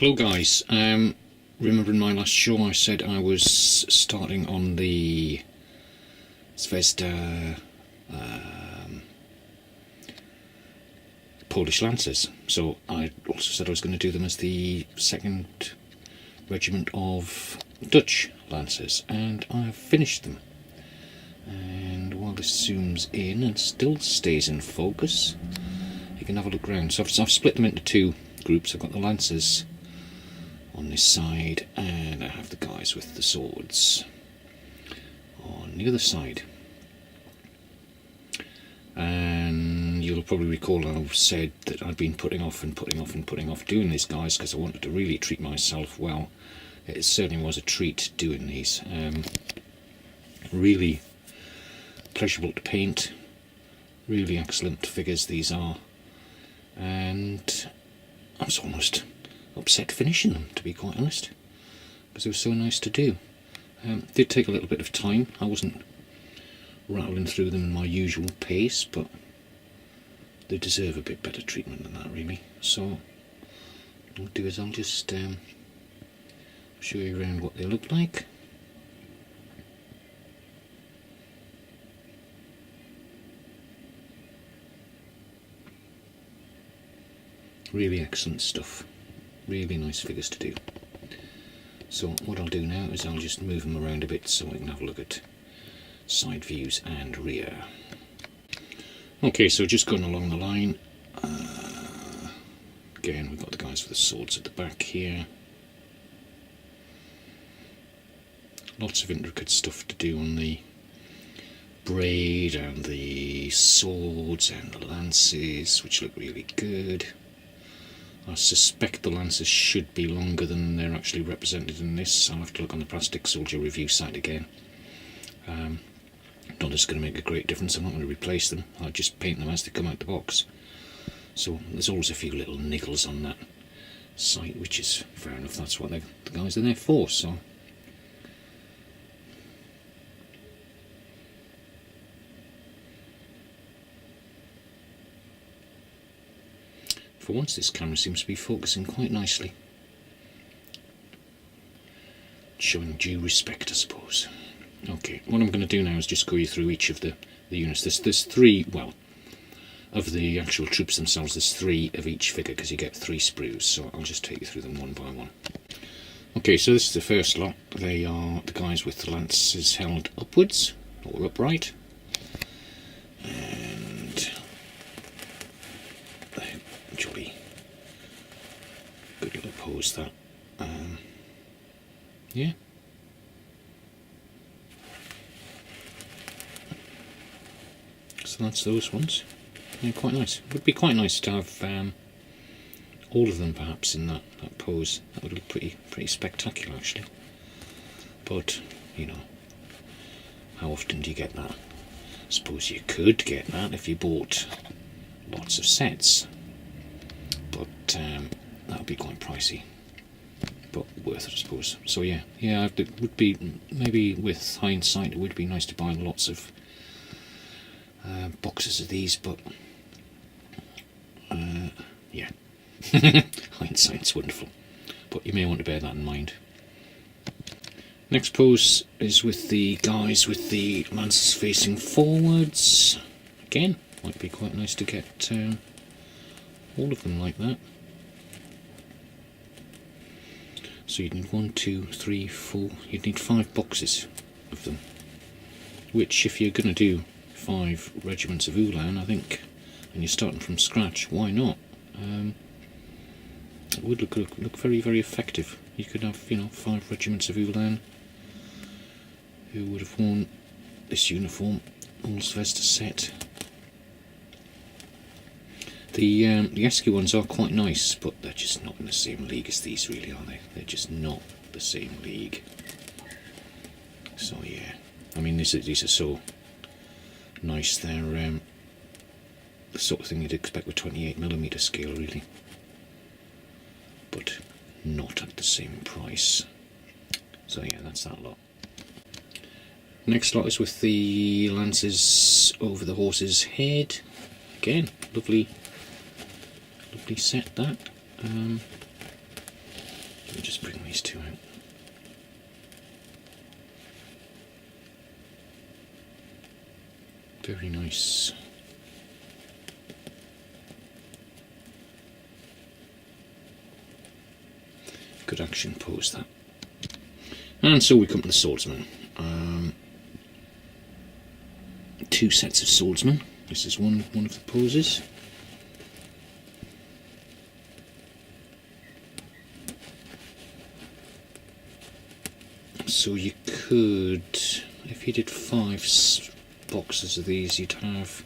Hello guys, remember in my last show I said I was starting on the Zvezda Polish Lancers, so I also said I was going to do them as the 2nd Regiment of Dutch Lancers, and I've finished them. And while this zooms in and still stays in focus, you can have a look around. So I've split them into two groups. I've got the Lancers on this side, and I have the guys with the swords on the other side. And you'll probably recall I've said that I'd been putting off doing these guys because I wanted to really treat myself well. It certainly was a treat doing these. Really pleasurable to paint, really excellent figures these are, and I was almost upset finishing them, to be quite honest, because they were so nice to do. It did take a little bit of time. I wasn't rattling through them in my usual pace, but they deserve a bit better treatment than that, really. So what I'll do is I'll just show you around what they look like. Really excellent stuff. Really nice figures to do. So what I'll do now is I'll just move them around a bit so we can have a look at side views and rear. Okay, so just going along the line, again we've got the guys with the swords at the back here. Lots of intricate stuff to do on the braid and the swords and the lances, which look really good. I suspect the lances should be longer than they're actually represented in this. I'll have to look on the Plastic Soldier review site again. Not that it's going to make a great difference. I'm not going to replace them. I'll just paint them as they come out the box. So there's always a few little niggles on that site, which is fair enough. That's what the guys are there for. So for once this camera seems to be focusing quite nicely, showing due respect, I suppose. Okay, what I'm going to do now is just go you through each of the units. There's three, well, of the actual troops themselves, there's three of each figure because you get 3 sprues, so I'll just take you through them one by one. Okay, so this is the first lot. They are the guys with the lances held upwards or upright, and jolly good little pose that. Yeah. So that's those ones. They're quite nice. It would be quite nice to have all of them perhaps in that pose. That would look pretty spectacular actually. But, you know, how often do you get that? I suppose you could get that if you bought lots of sets. But that would be quite pricey, but worth it, I suppose. So yeah, it would be, maybe with hindsight, it would be nice to buy lots of boxes of these, but yeah, hindsight's wonderful, but you may want to bear that in mind. Next pose is with the guys with the lances facing forwards. Again, might be quite nice to get all of them like that. So you'd need 1, 2, 3, 4, you'd need 5 boxes of them, which if you're going to do 5 regiments of Uhlans, I think, and you're starting from scratch, why not? It would look very, very effective. You could have, 5 regiments of Uhlans who would have worn this uniform, all Zvezda set. The Hessian ones are quite nice, but they're just not in the same league as these, really, are they? They're just not the same league. So yeah, I mean these are so nice. They're the sort of thing you'd expect with 28mm scale, really, but not at the same price. So yeah, that's that lot. Next lot is with the lances over the horse's head. Again, lovely set that. me just bring these two out. Very nice. Good action pose, that. And so we come to the swordsman. Two sets of swordsmen. This is one of the poses. So you could, if you did 5 boxes of these, you'd have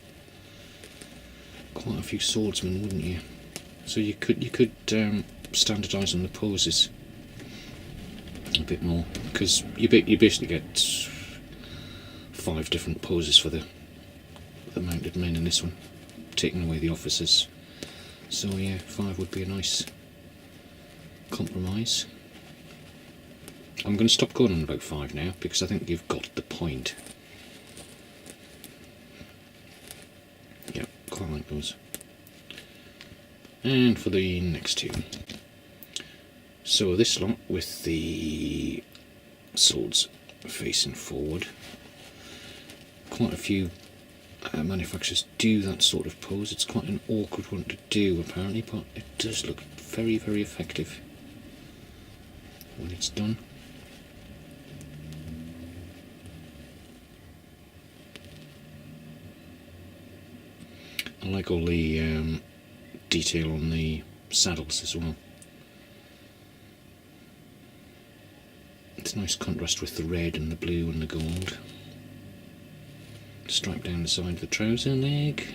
quite a few swordsmen, wouldn't you? So you could standardise on the poses a bit more, because you basically get 5 different poses for the mounted men in this one, taking away the officers. So yeah, 5 would be a nice compromise. I'm going to stop going on about 5 now, because I think you've got the point. Yeah, quite like those. And for the next 2. So this lot with the swords facing forward. Quite a few manufacturers do that sort of pose. It's quite an awkward one to do apparently, but it does look very, very effective when it's done. I like all the detail on the saddles as well. It's a nice contrast with the red and the blue and the gold. Stripe down the side of the trouser leg.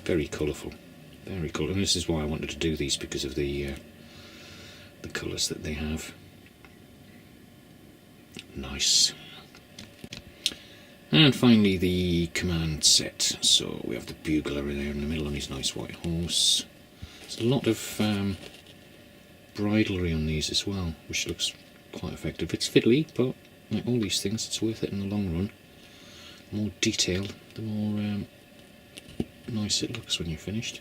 Very colourful, very colourful. And this is why I wanted to do these, because of the colours that they have. Nice. And finally the command set. So we have the bugler there in the middle on his nice white horse. There's a lot of bridlery on these as well, which looks quite effective. It's fiddly, but like all these things, it's worth it in the long run. The more detail, the more nice it looks when you're finished.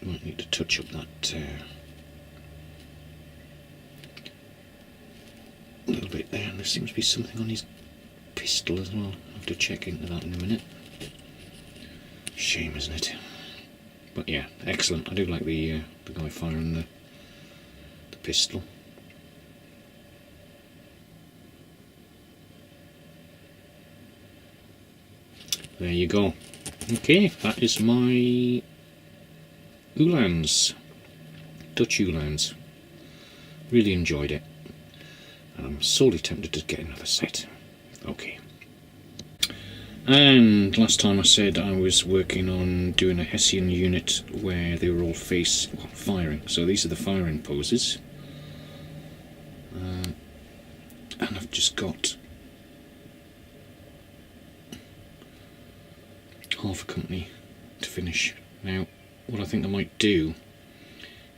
Might need to touch up that little bit there, and there seems to be something on his pistol as well. I'll have to check into that in a minute. Shame, isn't it? But yeah, excellent. I do like the guy firing the pistol. There you go. Okay, that is my Uhlans, Dutch Uhlans. Really enjoyed it. I'm sorely tempted to get another set. Okay. And last time I said I was working on doing a Hessian unit where they were all firing. So these are the firing poses. And I've just got half a company to finish. Now, what I think I might do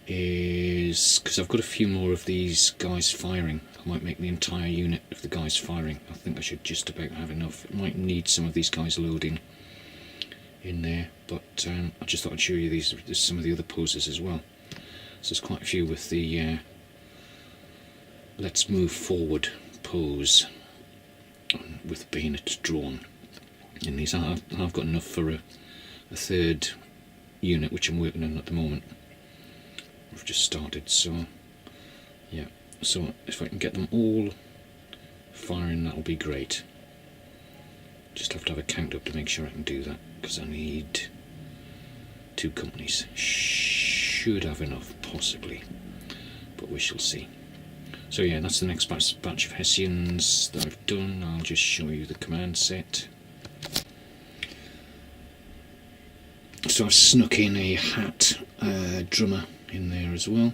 is, because I've got a few more of these guys firing, I might make the entire unit of the guys firing. I think I should just about have enough. I might need some of these guys loading in there, but I just thought I'd show you there's some of the other poses as well. So there's quite a few with the let's move forward pose with bayonet drawn in these. I've got enough for a third unit, which I'm working on at the moment. I've just started, so yeah. So if I can get them all firing, that'll be great. Just have to have a count up to make sure I can do that, because I need 2 companies. Should have enough, possibly, but we shall see. So yeah, that's the next batch of Hessians that I've done. I'll just show you the command set. So I've snuck in a hat drummer in there as well,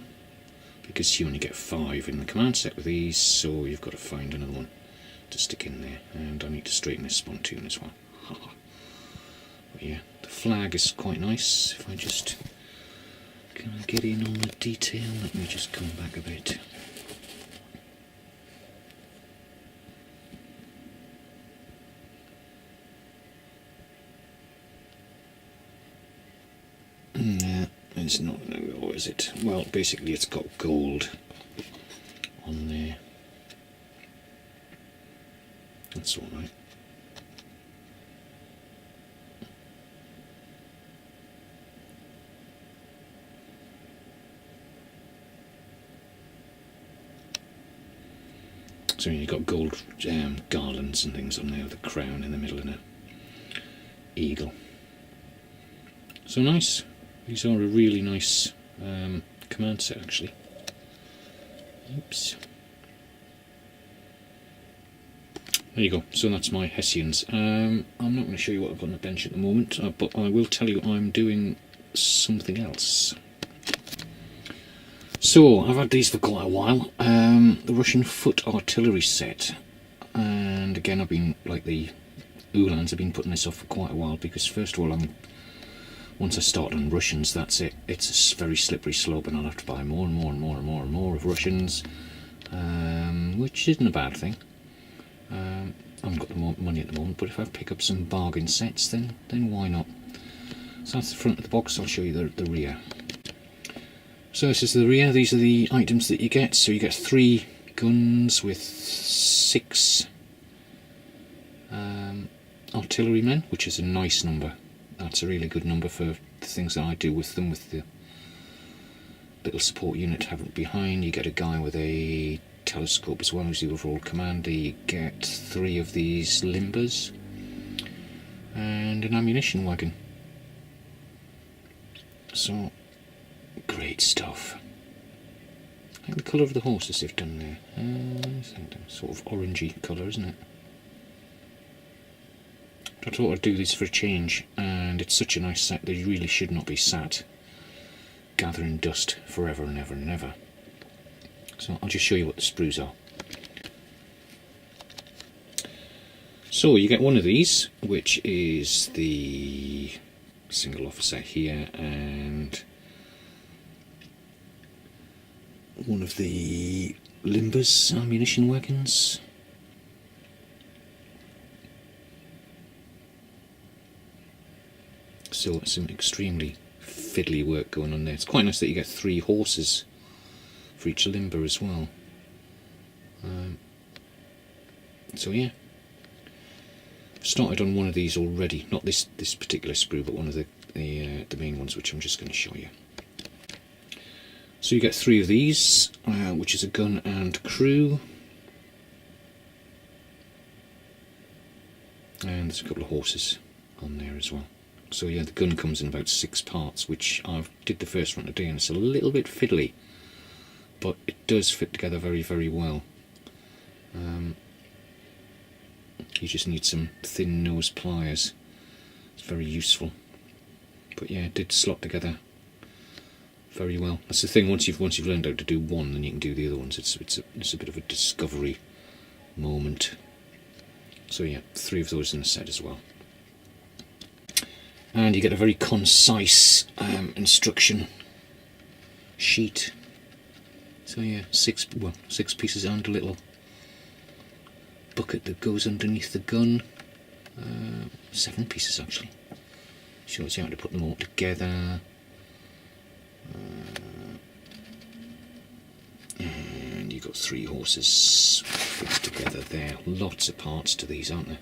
because you only get 5 in the command set with these, so you've got to find another one to stick in there. And I need to straighten this spontoon as well. But yeah, the flag is quite nice. If I just can I get in on the detail, let me just come back a bit. No, it's not going to go, is it? Well, basically it's got gold on there. That's alright. So you've got gold garlands and things on there with a crown in the middle and an eagle. So nice. These are a really nice command set actually. Oops. There you go. So that's my Hessians. I'm not going to show you what I've got on the bench at the moment, but I will tell you I'm doing something else. So, I've had these for quite a while, the Russian foot artillery set, and again I've been, like the Uhlans, I've been putting this off for quite a while because first of all, once I start on Russians, that's it, it's a very slippery slope and I'll have to buy more and more and more and more and more of Russians, which isn't a bad thing. I haven't got the money at the moment, but if I pick up some bargain sets, then why not? So that's the front of the box. I'll show you the rear. So this is the rear. These are the items that you get. So you get 3 guns with 6 artillerymen, which is a nice number. That's a really good number for the things that I do with them, with the little support unit having it behind. You get a guy with a telescope as well as the overall commander. You get 3 of these limbers and an ammunition wagon. So great stuff. I think the colour of the horses they've done there, sort of orangey colour, isn't it? I thought I'd do this for a change, and it's such a nice set that you really should not be sat gathering dust forever and ever and ever. So I'll just show you what the sprues are. So you get one of these, which is the single officer here, and one of the limbers ammunition wagons. So some extremely fiddly work going on there. It's quite nice that you get 3 horses for each limber as well. So yeah, I've started on one of these already. Not this particular sprue, but one of the main ones, which I'm just going to show you. So you get 3 of these, which is a gun and crew. And there's a couple of horses on there as well. So yeah, the gun comes in about 6 parts, which I did the first one today, and it's a little bit fiddly, but it does fit together very, very well. You just need some thin nose pliers. It's very useful. But yeah, it did slot together very well. That's the thing. Once you've learned how to do one, then you can do the other ones. It's a bit of a discovery moment. So yeah, 3 of those in the set as well. And you get a very concise instruction sheet. So yeah, 6 pieces and a little bucket that goes underneath the gun. 7 pieces actually. Shows you how to put them all together. And you've got 3 horses fixed together there. Lots of parts to these, aren't there?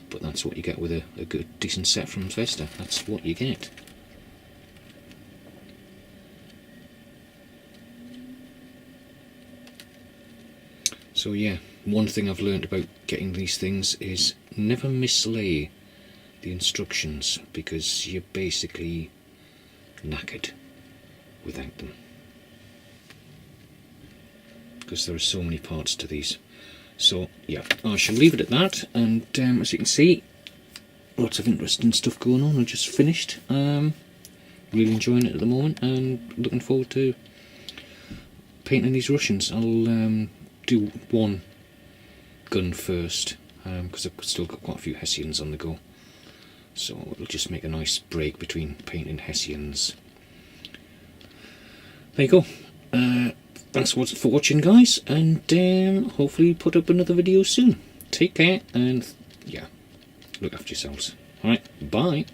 But that's what you get with a good, decent set from Zvezda. That's what you get. So yeah, one thing I've learned about getting these things is never mislay the instructions, because you're basically knackered without them. Because there are so many parts to these. So yeah, I shall leave it at that, and as you can see, lots of interesting stuff going on. I just finished, really enjoying it at the moment, and looking forward to painting these Russians. I'll do one gun first, because I've still got quite a few Hessians on the go, so it'll just make a nice break between painting Hessians. There you go. Thanks for watching, guys, and hopefully put up another video soon. Take care, and yeah, look after yourselves. Alright, bye.